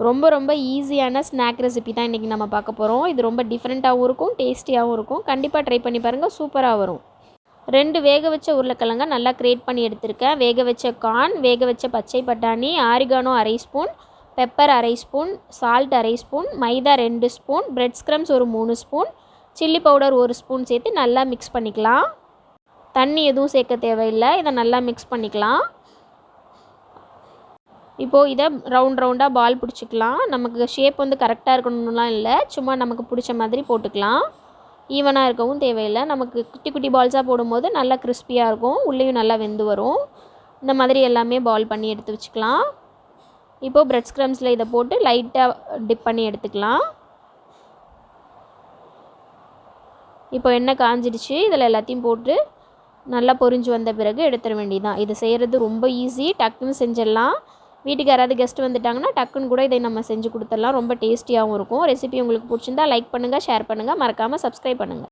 ரொம்ப ரொம்ப ஈஸியான ஸ்நாக் ரெசிபி தான் இன்றைக்கி நம்ம பார்க்க போகிறோம். இது ரொம்ப டிஃப்ரெண்ட்டாகவும் இருக்கும், டேஸ்டியாகவும் இருக்கும். கண்டிப்பாக ட்ரை பண்ணி பாருங்கள், சூப்பராக வரும். 2 வேக வச்ச உருளைக்கிழங்க நல்லா கிரேட் பண்ணி எடுத்திருக்கேன். வேக வச்ச கார்ன், வேக வச்ச பச்சை பட்டாணி, oregano 1/2 spoon, pepper 1/2 spoon, salt 1/2 spoon, maida 2 spoon, bread crumbs ஒரு 3 ஸ்பூன், சில்லி பவுடர் 1 ஸ்பூன் சேர்த்து நல்லா மிக்ஸ் பண்ணிக்கலாம். தண்ணி எதுவும் சேர்க்க தேவையில்லை. இதை நல்லா மிக்ஸ் பண்ணிக்கலாம். இப்போது இதை ரவுண்டாக பால் பிடிச்சிக்கலாம். நமக்கு ஷேப் வந்து கரெக்டாக இருக்கணும்லாம் இல்லை, சும்மா நமக்கு பிடிச்ச மாதிரி போட்டுக்கலாம். ஈவனாக இருக்கவும் தேவையில்லை. நமக்கு குட்டி குட்டி பால்ஸாக போடும்போது நல்லா கிறிஸ்பியாக இருக்கும், உள்ளேயும் நல்லா வெந்து வரும். இந்த மாதிரி எல்லாமே பால் பண்ணி எடுத்து வச்சுக்கலாம். இப்போது பிரெட் ஸ்க்ரம்ஸில் இதை போட்டு லைட்டாக டிப் பண்ணி எடுத்துக்கலாம். இப்போ எண்ணெய் காஞ்சிடுச்சு. இதில் எல்லாத்தையும் போட்டு நல்லா பொரிஞ்சு வந்த பிறகு எடுத்துட வேண்டியதுதான். இது செய்கிறது ரொம்ப ஈஸி, டக்குன்னு செஞ்சிடலாம். வீட்டுக்கு யாராவது கெஸ்ட் வந்துட்டாங்கன்னா டக்குன்னு கூட இதை நம்ம செஞ்சு கொடுத்துடலாம். ரொம்ப டேஸ்டியாகவும் இருக்கும். ரெசிபி உங்களுக்கு பிடிச்சிருந்தா லைக் பண்ணுங்கள், ஷேர் பண்ணுங்கள், மறக்காமல் சப்ஸ்கிரைப் பண்ணுங்கள்.